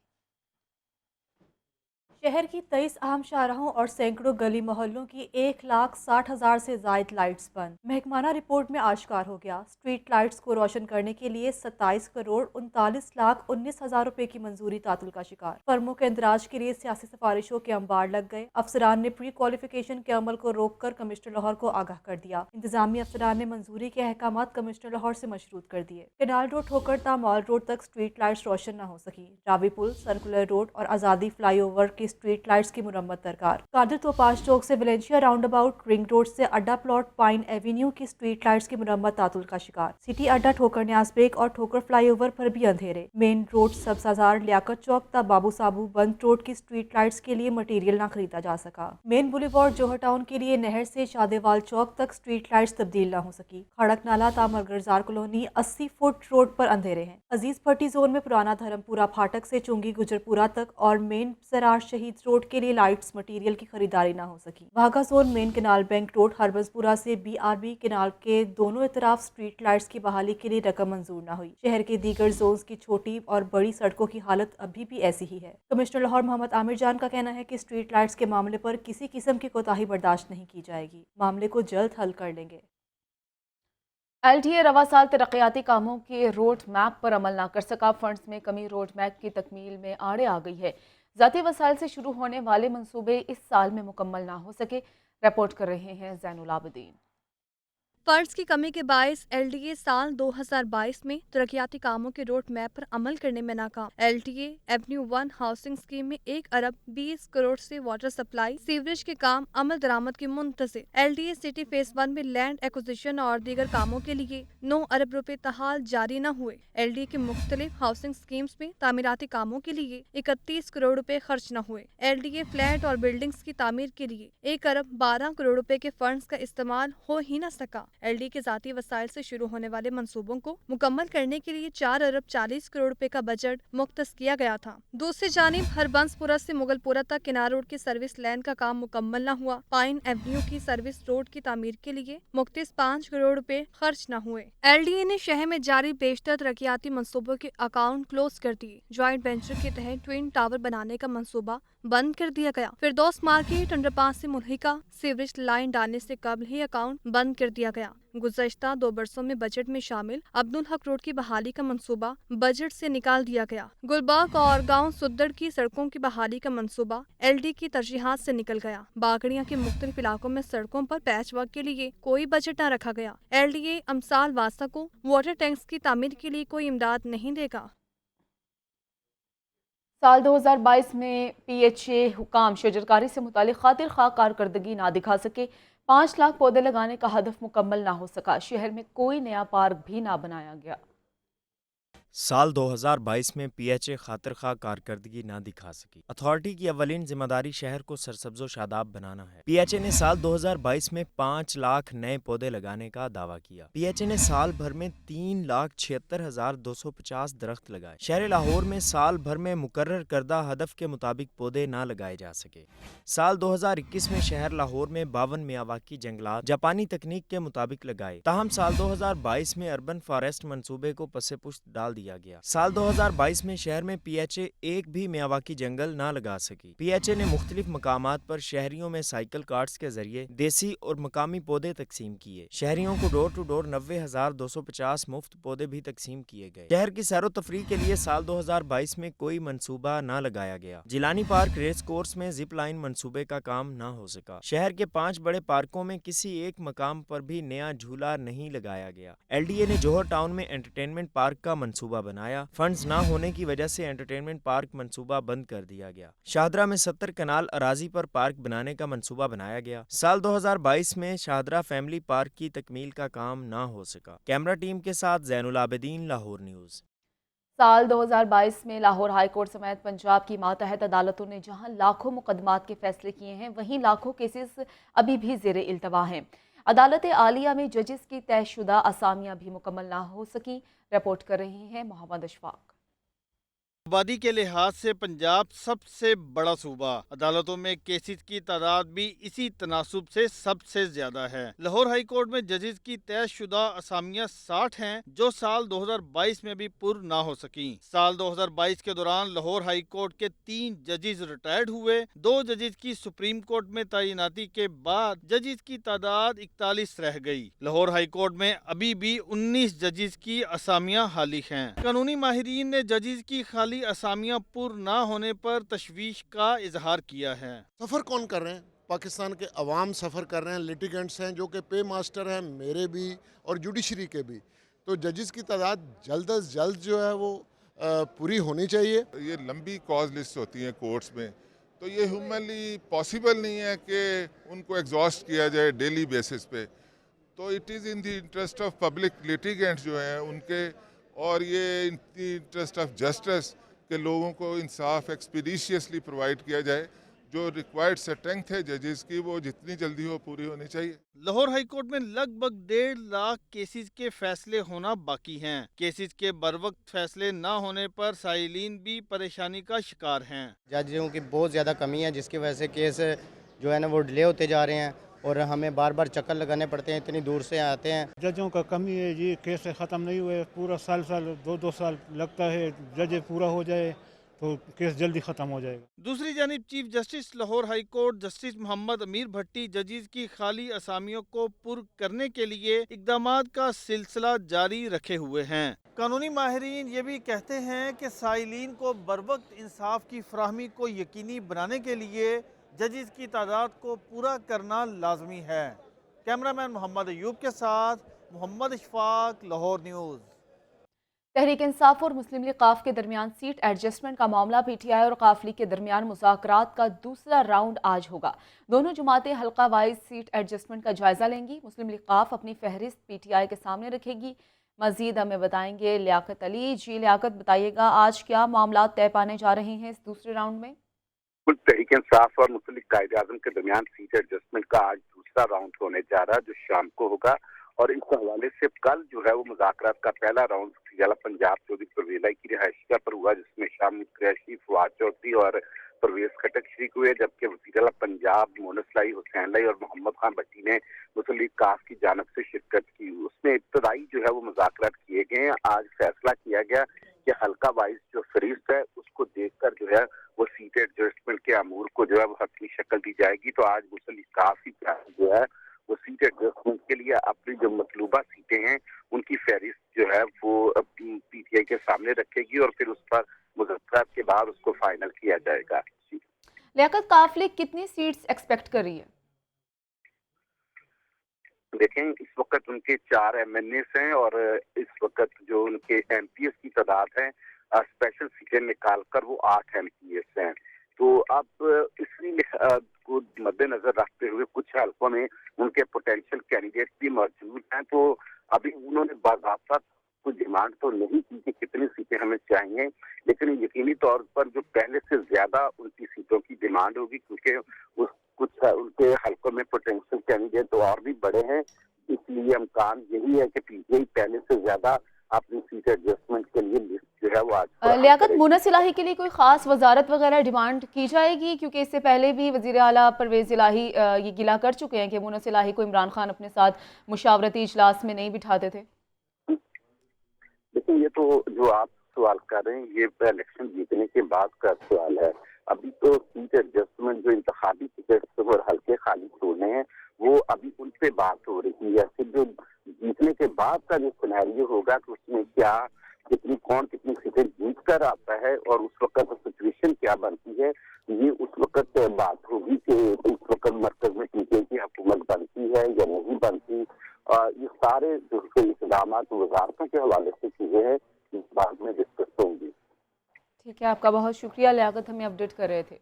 Speaker 8: शहर की 23 अहम शाहराहों और सैकड़ों गली मोहल्लों की 1,60,000 से जायद लाइट्स बंद। महकमाना रिपोर्ट में आश्कार हो गया, स्ट्रीट लाइट्स को रोशन करने के लिए 27 करोड़ 39,19,000 रुपए की मंजूरी तातुल का शिकार। फर्मों के इंदराज के लिए सियासी सिफारिशों के अंबार लग गए। अफसरान ने प्री क्वालिफिकेशन के अमल को रोक कर कमिश्नर लाहौर को आगाह कर दिया। इंतजामी अफसरान ने मंजूरी के अहकाम कमिश्नर लाहौर से मशरूत कर दिए। केनाल रोड होकर तामॉल रोड तक स्ट्रीट लाइट्स रोशन न हो सकी। रावी पुल, सर्कुलर रोड और आज़ादी फ्लाई ओवर की स्ट्रीट लाइट्स की मुरम्मत दरकार। कादिर तोपाश चौक से Valencia round about, ring road से अड्डा प्लॉट, पाइन एवेन्यू की स्ट्रीट लाइट्स की मुरम्मत तातुल का शिकार। सिटी अड्डा, ठोकर न्याज बेग और ठोकर फ्लाईओवर पर भी अंधेरे। मेन रोड, सब्ज़ाजार, लियाकत चौक तक बाबू साबू बंद रोड की स्ट्रीट लाइट्स के लिए मटीरियल न खरीदा जा सका। मेन बुलेवार्ड जोहर टाउन के लिए नहर से शादेवाल चौक तक स्ट्रीट लाइट्स तब्दील न हो सकी। खड़क नाला तामरगरजार कॉलोनी 80 फुट रोड पर अंधेरे हैं। अजीज भट्टी जोन में पुराना धर्मपुरा फाटक से चुंगी गुजरपुरा तक और मेन सरार शहीद रोड के लिए लाइट्स मटीरियल की खरीदारी ना हो सकी। Wagah zone main canal bank road Harbanspura से BRB केनाल के दोनों तरफ स्ट्रीट लाइट्स की बहाली के लिए रकम मंजूर न हुई। शहर के दीगर जोन्स की छोटी और बड़ी सड़कों की हालत अभी भी ऐसी ही है। कमिश्नर लाहौर मोहम्मद आमिर जान का कहना है कि स्ट्रीट लाइट्स के मामले पर किसी किस्म की कोताही बर्दाश्त नहीं की जाएगी। मामले को जल्द हल कर लेंगे।
Speaker 1: LTA रवा साल तरक्याती कामों के रोड मैप पर अमल न कर सका। फंड्स में कमी रोड मैप की तकमील में आड़े आ गई है। ज़ाती वसाइल से शुरू होने वाले मंसूबे इस साल में मुकम्मल ना हो सके। रिपोर्ट कर रहे हैं ज़ैनुल आबिदीन।
Speaker 8: फंड्स की कमी के बायस LTA साल 2022 में तरक्याती कामों के रोड मैप पर अमल करने में नाकाम। LTA एवेन्यू 1 हाउसिंग स्कीम में 1 अरब 20 करोड़ से वाटर सप्लाई सीवरेज के काम अमल दरामद की मुंतज़िर। LTA सिटी फेज 1 में लैंड एक्विजिशन और दीगर कामों के लिए 9 अरब रुपए तहाल जारी न हुए। LTA के मुख्तलिफ हाउसिंग स्कीम्स में तामीराती कामों के लिए 31 करोड़ रुपए खर्च न हुए। LTA फ्लैट और बिल्डिंग्स की तामीर के लिए 1 अरब 12 करोड़ रुपए के फंड्स का इस्तेमाल हो ही न सका। LTA के ज़ाती वसाइल से शुरू होने वाले मंसूबों को मुकम्मल करने के लिए 4 अरब 40 करोड़ रुपए का बजट मुख्तस किया गया था। दूसरी जानिब हरबंसपुरा से मुगलपुरा तक किनार रोड की सर्विस लाइन का काम मुकम्मल न हुआ। पाइन एवेन्यू की सर्विस रोड की तामीर के लिए मुख्तस 5 करोड़ रुपए खर्च न हुए। LTA ने शहर में जारी बेशतर तरक्याती मंसूबों के अकाउंट क्लोज कर दिए। ज्वाइंट वेंचर के तहत ट्विन टावर बनाने का मंसूबा बंद कर दिया गया। फिरदौस मार्केट अंडरपास से मुल्हिका सीवरेज लाइन डालने से कबल ही अकाउंट बंद कर दिया गया। गुज़श्ता 2 बरसों में बजट में शामिल अब्दुल हक रोड की बहाली का मंसूबा बजट से निकाल दिया गया। गुलबाग और गांव सुद्दड़ की सड़कों की बहाली का मंसूबा LD की तरजीहात से निकल गया। बागड़ियां के मुख्तलिफ इलाकों में सड़कों पर पैच वर्क के लिए कोई बजट न रखा गया। LDA अमसाल वासा को वाटर टैंक्स की तामीर के लिए कोई इमदाद नहीं देगा।
Speaker 1: साल 2022 में PHA हुकाम शजरकारी से मुतालिक खातिर खा कारकर्दगी ना दिखा सके। 5 लाख पौधे लगाने का हदफ मुकम्मल ना हो सका। शहर में कोई नया पार्क भी ना बनाया गया।
Speaker 3: साल 2022 में PHA खातिर खा कारकर्दगी ना दिखा सकी। अथॉरिटी की अवलीन जिम्मेदारी शहर को सरसब्जो शादाब बनाना है। PHA ने साल 2022 में 5 लाख नए पौधे लगाने का दावा किया। PHA ने साल भर में 3,76,250 दरख्त लगाए। शहर लाहौर में साल भर में मुकर्रर करदा हदफ के मुताबिक पौधे ना लगाए जा सके। साल 2021 में शहर लाहौर में 52 मियावाकी जंगलात जापानी तकनीक के मुताबिक लगाए। ताहम साल 2022 में अर्बन फॉरेस्ट मंसूबे को पसे पुश्त डाल दिया गया। साल 2022 में शहर में PHA एक भी मियावाकी जंगल ना लगा सकी। PHA ने मुख्तलिफ मकामात पर शहरियों में साइकिल कार्ट्स के जरिए देसी और मकामी पौधे तकसीम किए। शहरियों को डोर टू डोर 90,250 मुफ्त पौधे भी तकसीम किए गए। शहर की सैरो तफरीह के लिए साल 2022 में कोई मंसूबा ना लगाया गया। जिलानी पार्क रेस कोर्स में जिप लाइन मंसूबे का काम ना हो सका। शहर के 5 बड़े पार्कों में किसी एक मकाम पर भी नया झूला नहीं लगाया गया। LDA ने जौहर टाउन में एंटरटेनमेंट पार्क का मंसूबा बनाया। फंड्स ना होने की वजह से एंटरटेनमेंट पार्क मंसूबा बंद कर दिया गया। शाहदरा में 70 कनाल अराजी पर पार्क बनाने का मंसूबा बनाया गया। साल 2022 में शाहदरा फैमिली पार्क की तकमील का काम ना हो सका। कैमरा टीम के साथ ज़ैनुल आबिदीन, लाहौर न्यूज़।
Speaker 1: साल 2022 में लाहौर हाई कोर्ट समेत पंजाब की मातहत अदालतों ने जहां लाखों मुकदमात के फैसले किए हैं, वहीं लाखों केसेस अभी भी ज़ेरे इल्तवा हैं। अदालत आलिया में जजेस की तयशुदा असामियां भी मुकम्मल ना हो सकी। रिपोर्ट कर रहे हैं मोहम्मद अशफाक।
Speaker 15: आबादी के लिहाज से पंजाब सबसे बड़ा सूबा। अदालतों में केसेस की तादाद भी इसी तनासुब से सबसे ज्यादा है। लाहौर हाई कोर्ट में जजेस की तयशुदा असामियां 60 हैं, जो साल 2022 में भी पुर ना हो सकी। साल 2022 के दौरान लाहौर हाई कोर्ट के 3 जजेस रिटायर्ड हुए। 2 जजेस की सुप्रीम कोर्ट में तैनाती के बाद जजेस की तादाद 41 रह गई। लाहौर हाई कोर्ट में अभी भी 19 जजेस की असामियां खाली हैं। कानूनी माहिरीन ने जजेस की खाली असामियां पुर ना होने पर तशवीश का इजहार किया है।
Speaker 16: सफ़र कौन कर रहे हैं? पाकिस्तान के अवाम सफ़र कर रहे हैं, लिटिगेंट्स हैं जो कि पे मास्टर हैं, मेरे भी और जुडिशरी के भी। तो जजेस की तादाद जल्द अज जल्द जो है वो पूरी होनी चाहिए।
Speaker 17: ये लंबी कॉज लिस्ट होती है कोर्ट्स में, तो ये ह्यूमनली पॉसिबल नहीं है कि उनको एग्जॉस्ट किया जाए डेली बेसिस पे। तो it is in the interest of public litigants जो हैं उनके, और ये in the interest of justice के लोगों को इंसाफ एक्सपीडिशियसली प्रोवाइड किया जाए। जो रिक्वायर्ड स्ट्रेंथ है जजेस की वो जितनी जल्दी हो पूरी होनी चाहिए।
Speaker 15: लाहौर हाई कोर्ट में लगभग 1.5 लाख केसेस के फैसले होना बाकी हैं। केसेस के बरवक्त फैसले न होने पर साइलिन भी परेशानी का शिकार हैं।
Speaker 18: जजों की बहुत ज़्यादा कमी है, जिसकी वजह से केस जो है ना वो डिले होते जा रहे हैं और हमें बार बार चक्कर लगाने पड़ते हैं, इतनी दूर से आते हैं।
Speaker 19: जजों का कमी है जी, केस ख़त्म नहीं हुए, पूरा साल 2-2 साल लगता है जज पूरा हो जाए, तो केस जल्दी ख़त्म हो जाएगा।
Speaker 15: दूसरी जानिब chief justice Lahore high court justice Mohammad Amir Bhatti जजीज की खाली असामियों को पुर करने के लिए इकदामात का सिलसिला जारी रखे हुए हैं। कानूनी माहिरीन ये भी कहते हैं कि साइलीन को बरवक्त इंसाफ की फराहमी को यकीनी बनाने के लिए जजेस की तादाद को पूरा करना लाजमी है। कैमरामैन मोहम्मद अयूब के साथ मोहम्मद इशफाक, लाहौर न्यूज़।
Speaker 1: तहरीक इंसाफ और मुस्लिम लीग काफ के दरमियान सीट एडजस्टमेंट का मामला पीटीआई और काफ लीग के दरमियान मुज़ाकरात का दूसरा राउंड आज होगा। दोनों जमातें हल्का वाइज सीट एडजस्टमेंट का जायजा लेंगी। मुस्लिम लीग काफ अपनी फहरिस्त पीटीआई के सामने रखेगी। मजीद हमें बताएंगे लियाकत अली। जी लियाकत, बताइएगा आज क्या मामला तय पाने जा रहे हैं इस दूसरे राउंड में?
Speaker 20: तहरीक इंसाफ और मुस्लिम लीग कायदे आज़म के दरमियान सीट एडजस्टमेंट का आज दूसरा राउंड होने जा रहा है, जो शाम को होगा। और इस हवाले से कल जो है वो मुज़ाकरात का पहला राउंड वज़ीर-ए-आला पंजाब चौधरी परवेज़ इलाही की रिहाइशगाह पर हुआ, जिसमें शामिल कुरैशी, फवाद चौधरी और परवेज़ खटक शरीक हुए, जबकि वज़ीर-ए-आला पंजाब मोनस लाई, हुसैन लाई और मोहम्मद खान भट्टी ने मुस्लिम लीग काफ की जानिब से शिरकत की। उसमें इब्तदाई जो है वो मुज़ाकरात किए गए हैं। आज फैसला किया गया कि हल्का वाइज जो फहरिस्त है उसको देखकर जो है वो सीट एडजस्टमेंट के अमूर को जो है वो हतमी शक्ल दी जाएगी। तो आज मुस्लिम लीग काफ की जो है वो सीट एडजस्टमेंट के लिए अपनी जो मतलूबा सीटें हैं उनकी फहरिस्त जो है वो पीटीआई के सामने रखेगी और फिर उस पर मुज़ाकरात के बाद उसको फाइनल किया जाएगा।
Speaker 1: लियाकत, काफ लीग कितनी सीट्स एक्सपेक्ट कर रही है?
Speaker 20: देखें, इस वक्त उनके 4 MNAs हैं और इस वक्त जो उनके MPs की तादाद है स्पेशल सीटें निकाल कर वो 8 MPs हैं। तो अब इसी को मद्देनजर रखते हुए कुछ हल्कों में उनके पोटेंशियल कैंडिडेट भी मौजूद हैं। तो अभी उन्होंने बाकायदा कोई डिमांड तो नहीं की कि कितनी सीटें हमें चाहिए, लेकिन यकीनी तौर पर जो पहले से ज्यादा उनकी सीटों की डिमांड होगी, क्योंकि कुछ उनके हल्कों में पोटेंशियल कैंडिडेट तो और भी बड़े हैं। इसलिए इम्कान यही है कि पीटीआई पहले से ज्यादा अपनी सीट एडजस्टमेंट के लिए लिस्ट जो है वो आज
Speaker 1: लियाकत, मोनस इलाही के लिए कोई खास वजारत वगैरह डिमांड की जाएगी? क्योंकि इससे पहले भी वज़ीर आला परवेज़ इलाही ये गिला कर चुके हैं कि मोनस इलाही को इमरान खान अपने साथ मुशावरती इजलास में नहीं बिठाते थे।
Speaker 20: लेकिन ये तो जो आप सवाल कर रहे हैं ये इलेक्शन जीतने के बाद का सवाल है। अभी तो सीट एडजस्टमेंट जो इंतखाबी टिकट और हल्के खाली छोड़ने हैं वो अभी उन पे बात हो रही है। फिर जो जीतने के बाद का जो सिनेरियो होगा कि उसमें क्या कौन कितनी सीटें जीत कर आता है और उस वक्त सिचुएशन क्या बनती है, ये उस वक्त बात होगी कि उस वक्त मरकज में पीटीआई की हुकूमत बनती है या नहीं बनती। ये सारे जो इक़दाम वज़ारतों के हवाले से चीज़ें हैं, इस बात में डिस्कस होंगी।
Speaker 1: ठीक है, आपका बहुत शुक्रिया लियाकत, हमें अपडेट कर रहे थे।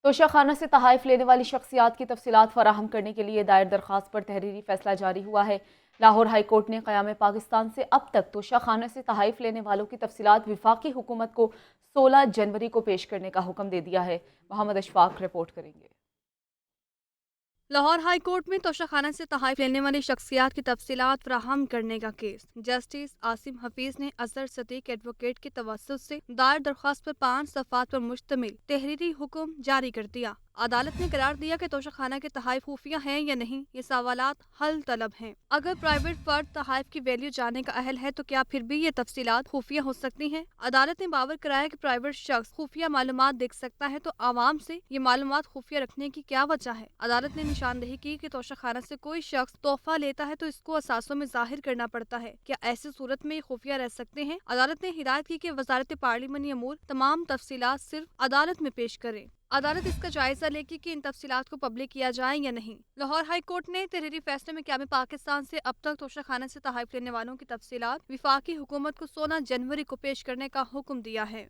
Speaker 1: तोशाखाना से तहाइफ लेने वाली शख्सियात की तफसीलात फराहम करने के लिए दायर दरख्वास्त पर तहरीरी फैसला जारी हुआ है। लाहौर हाई कोर्ट ने क़याम पाकिस्तान से अब तक तोशाखाना से तहाइफ लेने वालों की तफसीलात विफाकी हुकूमत को 16 जनवरी को पेश करने का हुक्म दे दिया है। मोहम्मद अशफाक रिपोर्ट करेंगे।
Speaker 8: लाहौर हाई कोर्ट में तोशाखाना से तहाइफ लेने वाली शख्सियात की तफसीलात फराहम करने का केस जस्टिस आसिम हफीज ने अजहर सदीक एडवोकेट के तवस्सुत से दायर दरख्वास्त पर 5 सफ़ात पर मुश्तमिल तहरीरी हुक्म जारी कर दिया। अदालत ने करार दिया कि तोशाखाना के तहाइफ खुफिया हैं या नहीं, ये सवालात हल तलब हैं। अगर प्राइवेट फर्द तहाइफ की वैल्यू जानने का अहल है तो क्या फिर भी ये तफसीलात खुफिया हो सकती हैं? अदालत ने बावर कराया कि प्राइवेट शख्स खुफिया मालूमात देख सकता है तो आवाम से ये मालूमात खुफिया रखने की क्या वजह है। अदालत ने निशानदेही की कि तोशाखाना से कोई शख्स तोहफा लेता है तो इसको असासों में जाहिर करना पड़ता है। क्या ऐसी सूरत में ये खुफिया रह सकते हैं? अदालत ने हिदायत की कि वजारत पार्लिमानी अमूर तमाम तफसीलात सिर्फ अदालत में पेश करें। अदालत इसका जायजा लेगी कि इन तफसीलात को पब्लिक किया जाए या नहीं। लाहौर हाई कोर्ट ने तहरीरी फैसले में क़याम पाकिस्तान से अब तक तोशाखाना से तहाइफ लेने वालों की तफसीलात विफाकी हुकूमत को 16 जनवरी को पेश करने का हुक्म दिया है।